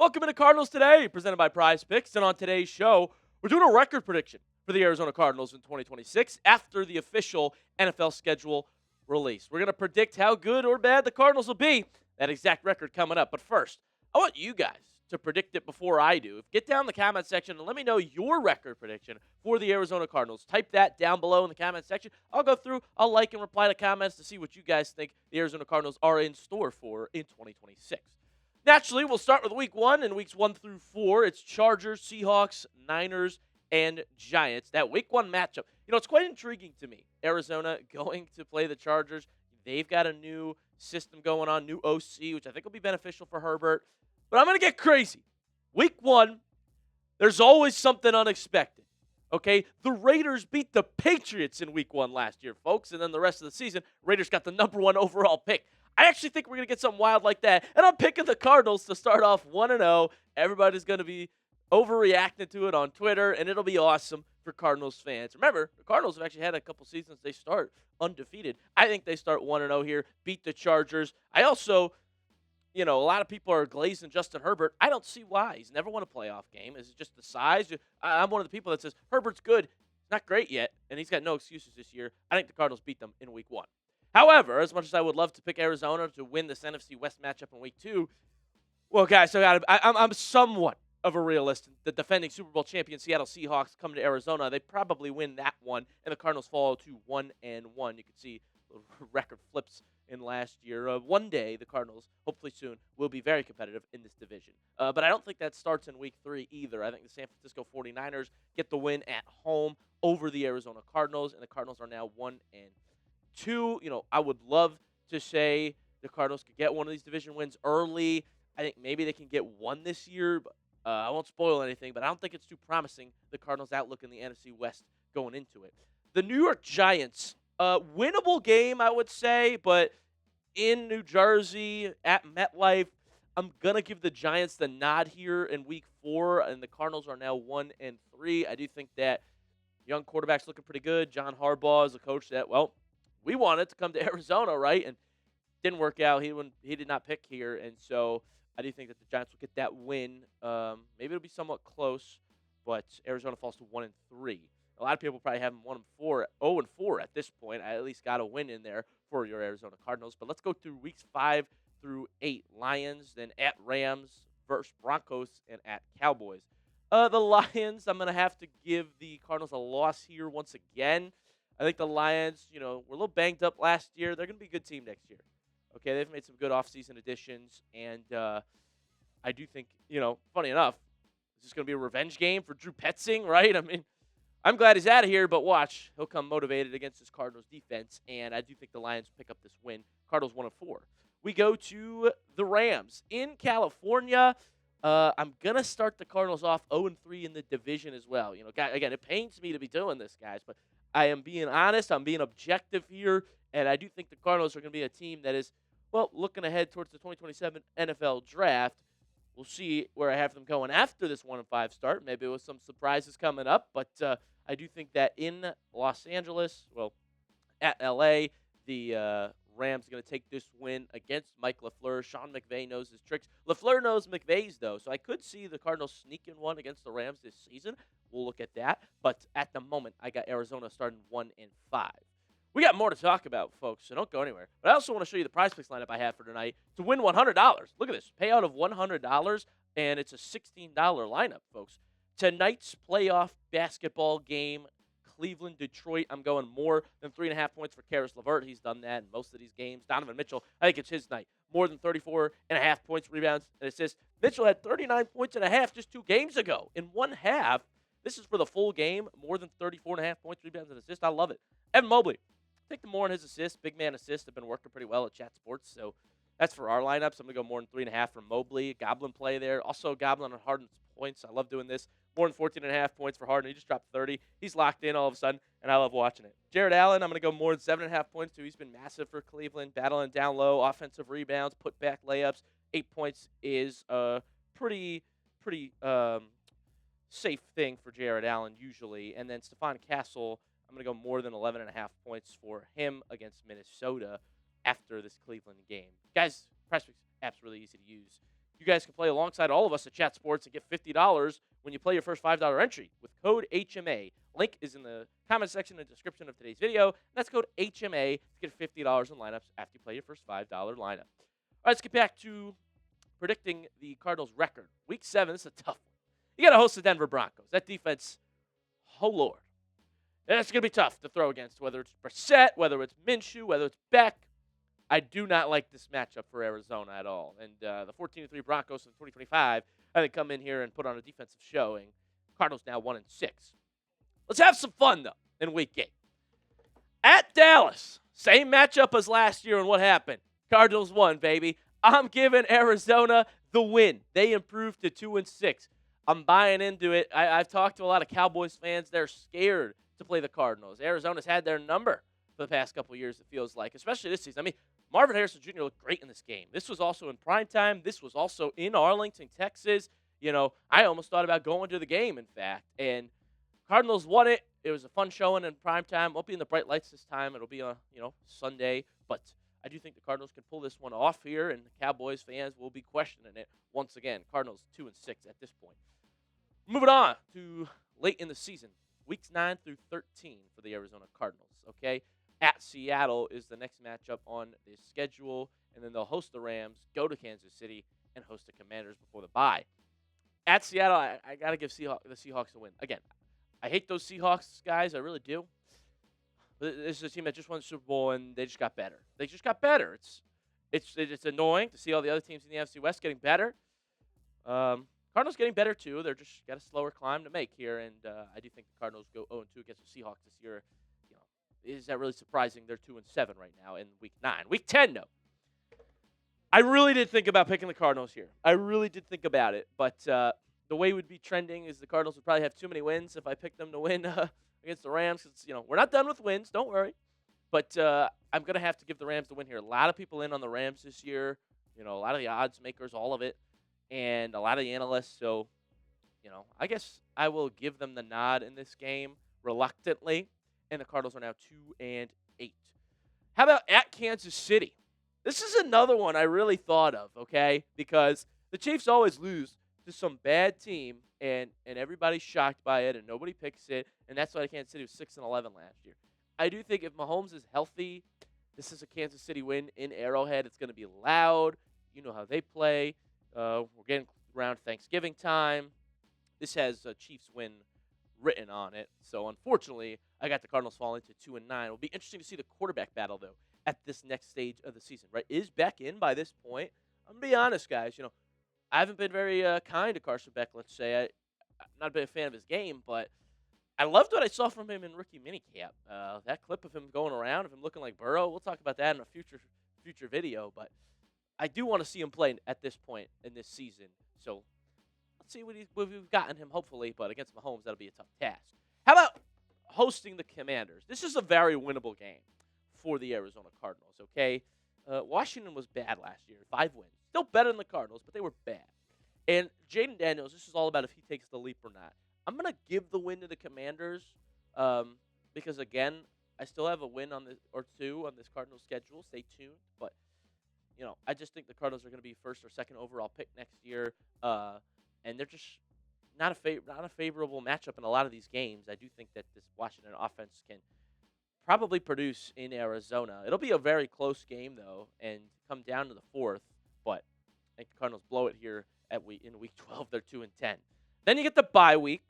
Welcome into Cardinals Today, presented by Prize Picks. And on today's show, we're doing a record prediction for the Arizona Cardinals in 2026 after the official NFL schedule release. We're going to predict how good or bad the Cardinals will be. That exact record coming up. But first, I want you guys to predict it before I do. Get down in the comment section and let me know your record prediction for the Arizona Cardinals. Type that down below in the comment section. I'll go through, I'll like and reply to comments to see what you guys think the Arizona Cardinals are in store for in 2026. Naturally, we'll start with week 1 and weeks 1 through 4. It's Chargers, Seahawks, Niners, and Giants. That week 1 matchup, it's quite intriguing to me. Arizona going to play the Chargers. They've got a new system going on, new OC, which I think will be beneficial for Herbert. But I'm going to get crazy. Week 1, there's always something unexpected. Okay? The Raiders beat the Patriots in week 1 last year, folks. And then the rest of the season, Raiders got the number 1 overall pick. I actually think we're going to get something wild like that. And I'm picking the Cardinals to start off 1-0. Everybody's going to be overreacting to it on Twitter, and it'll be awesome for Cardinals fans. Remember, the Cardinals have actually had a couple seasons they start undefeated. I think they start 1-0 here, beat the Chargers. I also, a lot of people are glazing Justin Herbert. I don't see why. He's never won a playoff game. Is it just the size? I'm one of the people that says Herbert's good. He's not great yet, and he's got no excuses this year. I think the Cardinals beat them in week 1. However, as much as I would love to pick Arizona to win this NFC West matchup in week 2, well, guys, I'm somewhat of a realist. The defending Super Bowl champion Seattle Seahawks come to Arizona. They probably win that one, and the Cardinals fall to 1-1. You can see the record flips in last year. One day, the Cardinals, hopefully soon, will be very competitive in this division. But I don't think that starts in week 3 either. I think the San Francisco 49ers get the win at home over the Arizona Cardinals, and the Cardinals are now 1-2. I would love to say the Cardinals could get one of these division wins early. I think maybe they can get one this year, but I won't spoil anything, but I don't think it's too promising, the Cardinals' outlook in the NFC West going into it. The New York Giants, winnable game, I would say, but in New Jersey at MetLife, I'm going to give the Giants the nod here in week 4, and the Cardinals are now 1-3. I do think that young quarterback's looking pretty good. John Harbaugh is a coach that, we wanted to come to Arizona, right? And didn't work out. He did not pick here, and so I do think that the Giants will get that win. Maybe it'll be somewhat close, but Arizona falls to 1-3. A lot of people probably have them 0-4 at this point. I at least got a win in there for your Arizona Cardinals. But let's go through weeks 5 through 8. Lions, then at Rams versus Broncos, and at Cowboys. The Lions, I'm going to have to give the Cardinals a loss here once again. I think the Lions, were a little banged up last year. They're going to be a good team next year. Okay, they've made some good offseason additions, and I do think, funny enough, is this going to be a revenge game for Drew Petzing, right? I mean, I'm glad he's out of here, but watch. He'll come motivated against this Cardinals defense, and I do think the Lions pick up this win. Cardinals 1-4. We go to the Rams in California. I'm going to start the Cardinals off 0-3 in the division as well. Again, it pains me to be doing this, guys, but I am being honest. I'm being objective here, and I do think the Cardinals are going to be a team that is, looking ahead towards the 2027 NFL Draft. We'll see where I have them going after this 1-5 start, maybe with some surprises coming up, but I do think that in Los Angeles, at L.A., the Rams are going to take this win against Mike LaFleur. Sean McVay knows his tricks. LaFleur knows McVay's, though, so I could see the Cardinals sneaking one against the Rams this season. We'll look at that. But at the moment, I got Arizona starting 1-5. We got more to talk about, folks, so don't go anywhere. But I also want to show you the prize picks lineup I have for tonight to win $100. Look at this. Payout of $100, and it's a $16 lineup, folks. Tonight's playoff basketball game, Cleveland-Detroit, I'm going more than 3.5 points for Karis LeVert. He's done that in most of these games. Donovan Mitchell, I think it's his night. More than 34.5 points, rebounds, and assists. Mitchell had 39 points and a half just 2 games ago. In one half, this is for the full game, more than 34.5 points, rebounds, and assists. I love it. Evan Mobley, take the more on his assists. Big man assists have been working pretty well at Chat Sports, so that's for our lineups. I'm going to go more than 3.5 from Mobley. Goblin play there. Also, Goblin on Harden's points. I love doing this. More than 14.5 points for Harden. He just dropped 30. He's locked in all of a sudden, and I love watching it. Jared Allen, I'm going to go more than 7.5 points, too. He's been massive for Cleveland, battling down low, offensive rebounds, put-back layups. 8 points is a pretty safe thing for Jared Allen usually. And then Stephon Castle, I'm going to go more than 11.5 points for him against Minnesota after this Cleveland game. Guys, PrizePicks app's really easy to use. You guys can play alongside all of us at Chat Sports and get $50 when you play your first $5 entry with code HMA. Link is in the comment section and description of today's video. That's code HMA to get $50 in lineups after you play your first $5 lineup. All right, let's get back to predicting the Cardinals' record. Week 7, this is a tough one. You got to host the Denver Broncos. That defense, oh, Lord. It's going to be tough to throw against, whether it's Brissett, whether it's Minshew, whether it's Beck. I do not like this matchup for Arizona at all. And the 14-3 Broncos in 2025, I think, come in here and put on a defensive showing. Cardinals now 1-6. Let's have some fun, though, in Week 8. At Dallas, same matchup as last year, and what happened? Cardinals won, baby. I'm giving Arizona the win. They improved to 2-6. I'm buying into it. I've talked to a lot of Cowboys fans. They're scared to play the Cardinals. Arizona's had their number for the past couple of years, it feels like, especially this season. I mean, Marvin Harrison Jr. looked great in this game. This was also in primetime. This was also in Arlington, Texas. You know, I almost thought about going to the game, in fact. And Cardinals won it. It was a fun showing in primetime. Won't be in the bright lights this time. It'll be on, Sunday. But I do think the Cardinals can pull this one off here, and the Cowboys fans will be questioning it once again. Cardinals 2-6 at this point. Moving on to late in the season, weeks 9 through 13 for the Arizona Cardinals, okay? At Seattle is the next matchup on the schedule, and then they'll host the Rams, go to Kansas City, and host the Commanders before the bye. At Seattle, I got to give the Seahawks a win. Again, I hate those Seahawks guys. I really do. But this is a team that just won the Super Bowl, and they just got better. They just got better. It's annoying to see all the other teams in the NFC West getting better. Cardinals getting better, too. They're just got a slower climb to make here, and I do think the Cardinals go 0-2 against the Seahawks this year. Is that really surprising? They're 2-7 right now in Week 9. Week 10, though. I really did think about picking the Cardinals here. I really did think about it, but the way it would be trending is the Cardinals would probably have too many wins if I picked them to win against the Rams. Cause, we're not done with wins. Don't worry. But I'm going to have to give the Rams the win here. A lot of people in on the Rams this year. A lot of the odds makers, all of it. And a lot of the analysts. So, I guess I will give them the nod in this game reluctantly. And the Cardinals are now 2-8. How about at Kansas City? This is another one I really thought of, okay? Because the Chiefs always lose to some bad team, and everybody's shocked by it, and nobody picks it. And that's why Kansas City was 6-11 last year. I do think if Mahomes is healthy, this is a Kansas City win in Arrowhead. It's going to be loud. You know how they play. We're getting around Thanksgiving time. This has a Chiefs win written on it. So, unfortunately, I got the Cardinals falling to 2-9. It'll be interesting to see the quarterback battle, though, at this next stage of the season, right? Is Beck in by this point? I'm going to be honest, guys. I haven't been very kind to Carson Beck, let's say. I'm not a big fan of his game, but I loved what I saw from him in rookie minicamp. That clip of him going around, of him looking like Burrow, we'll talk about that in a future video, but I do want to see him play at this point in this season. So let's see what we've gotten him, hopefully, but against Mahomes, that'll be a tough task. How about hosting the Commanders? This is a very winnable game for the Arizona Cardinals, okay? Washington was bad last year, 5 wins. Still better than the Cardinals, but they were bad. And Jaden Daniels, this is all about if he takes the leap or not. I'm going to give the win to the Commanders because, again, I still have a win or two on this Cardinals schedule. Stay tuned. But, I just think the Cardinals are going to be first or second overall pick next year. And they're just not a favorable matchup in a lot of these games. I do think that this Washington offense can probably produce in Arizona. It'll be a very close game, though, and come down to the fourth. But I think the Cardinals blow it here in Week 12. They're 2-10. Then you get the bye week.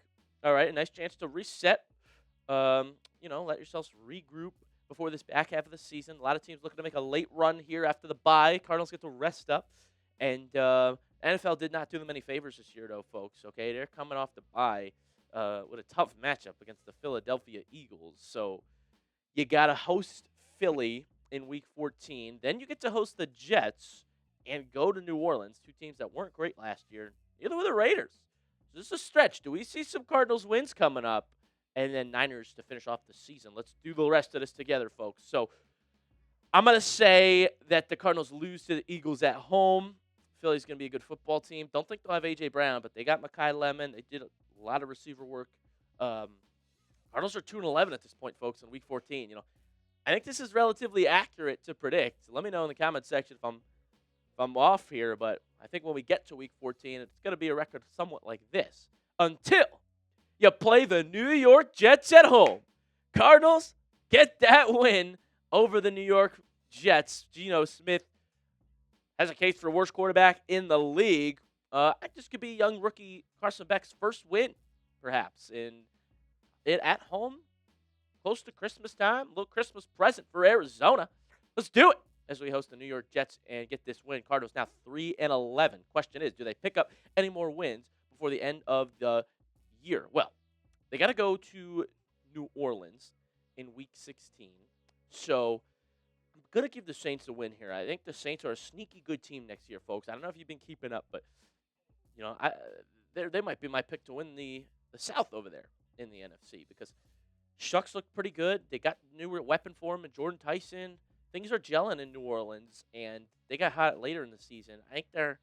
All right, a nice chance to reset. Let yourselves regroup before this back half of the season. A lot of teams looking to make a late run here after the bye. Cardinals get to rest up. And NFL did not do them any favors this year, though, folks. Okay, they're coming off the bye with a tough matchup against the Philadelphia Eagles. So you got to host Philly in Week 14. Then you get to host the Jets and go to New Orleans, 2 teams that weren't great last year. Either were the Raiders. So this is a stretch. Do we see some Cardinals wins coming up? And then Niners to finish off the season. Let's do the rest of this together, folks. So I'm going to say that the Cardinals lose to the Eagles at home. Philly's going to be a good football team. Don't think they'll have A.J. Brown, but they got Mekhi Lemon. They did a lot of receiver work. Cardinals are 2-11 at this point, folks, in Week 14. I think this is relatively accurate to predict. Let me know in the comment section if I'm if I'm off here, but I think when we get to Week 14, it's going to be a record somewhat like this. Until you play the New York Jets at home. Cardinals get that win over the New York Jets. Geno Smith has a case for worst quarterback in the league. This could be young rookie Carson Beck's first win, perhaps, at home, close to Christmas time. A little Christmas present for Arizona. Let's do it as we host the New York Jets and get this win. Cardinals now 3-11. Question is, do they pick up any more wins before the end of the year? Well, they got to go to New Orleans in Week 16. So I'm going to give the Saints a win here. I think the Saints are a sneaky good team next year, folks. I don't know if you've been keeping up, but they might be my pick to win the South over there in the NFC because Shucks look pretty good. They got newer weapon for him and Jordan Tyson. Things are gelling in New Orleans, and they got hot later in the season. I think they're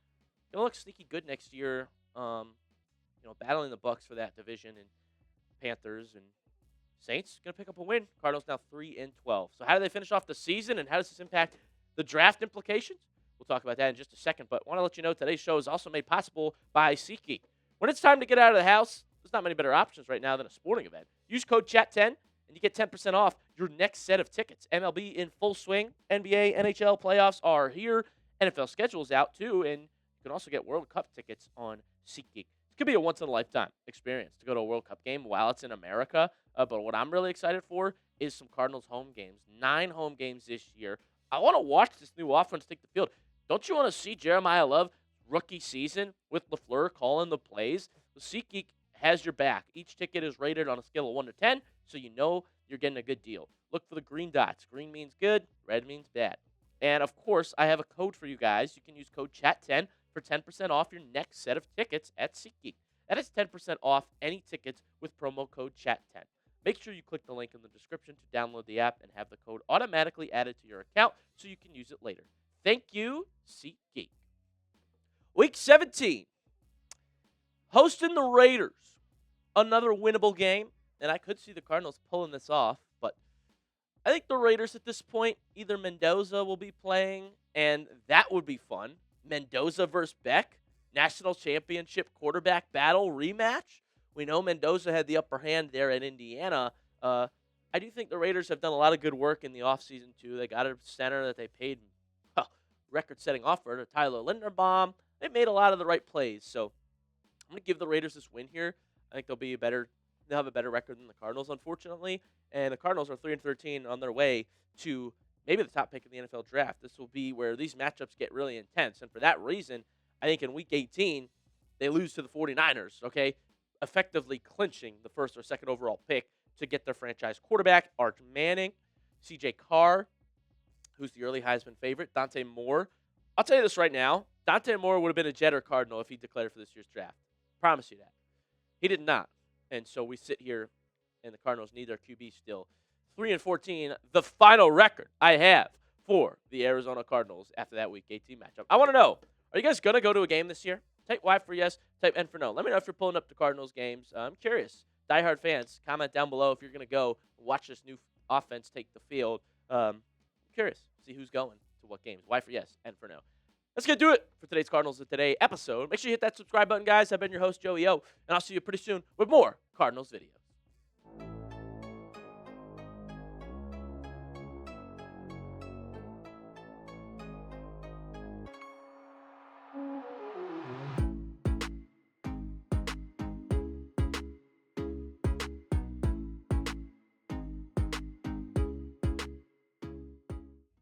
going to look sneaky good next year, battling the Bucs for that division and Panthers and Saints going to pick up a win. Cardinals now 3-12. So how do they finish off the season, and how does this impact the draft implications? We'll talk about that in just a second, but I want to let you know today's show is also made possible by SeatGeek. When it's time to get out of the house, there's not many better options right now than a sporting event. Use code CHAT10, and you get 10% off your next set of tickets. MLB in full swing. NBA, NHL playoffs are here. NFL schedule is out, too, and you can also get World Cup tickets on SeatGeek. It could be a once-in-a-lifetime experience to go to a World Cup game while it's in America. But what I'm really excited for is some Cardinals home games. 9 home games this year. I want to watch this new offense take the field. Don't you want to see Jeremiyah Love rookie season with LaFleur calling the plays? Well, SeatGeek has your back. Each ticket is rated on a scale of 1 to 10, so you know you're getting a good deal. Look for the green dots. Green means good. Red means bad. And, of course, I have a code for you guys. You can use code CHAT10 for 10% off your next set of tickets at SeatGeek. That is 10% off any tickets with promo code CHAT10. Make sure you click the link in the description to download the app and have the code automatically added to your account so you can use it later. Thank you, SeatGeek. Week 17. Hosting the Raiders. Another winnable game, and I could see the Cardinals pulling this off, but I think the Raiders at this point, either Mendoza will be playing, and that would be fun. Mendoza versus Beck, national championship quarterback battle rematch. We know Mendoza had the upper hand there at Indiana. I do think the Raiders have done a lot of good work in the offseason, too. They got a center that they paid record-setting offer to Tyler Linderbaum. They made a lot of the right plays, so I'm going to give the Raiders this win here. I think they'll have a better record than the Cardinals, unfortunately. And the Cardinals are 3-13 on their way to maybe the top pick in the NFL draft. This will be where these matchups get really intense. And for that reason, I think in Week 18, they lose to the 49ers, okay? Effectively clinching the first or second overall pick to get their franchise quarterback, Arch Manning, C.J. Carr, who's the early Heisman favorite, Dante Moore. I'll tell you this right now. Dante Moore would have been a Jet or Cardinal if he declared for this year's draft. Promise you that. He did not. And so we sit here, and the Cardinals need their QB still. 3-14, the final record I have for the Arizona Cardinals after that Week 18 matchup. I want to know, are you guys going to go to a game this year? Type Y for yes, type N for no. Let me know if you're pulling up to Cardinals games. I'm curious. Diehard fans, comment down below if you're going to go watch this new offense take the field. I'm curious. See who's going to what games. Y for yes, N for no. That's going to do it for today's Cardinals of Today episode. Make sure you hit that subscribe button, guys. I've been your host, Joey O, and I'll see you pretty soon with more Cardinals videos.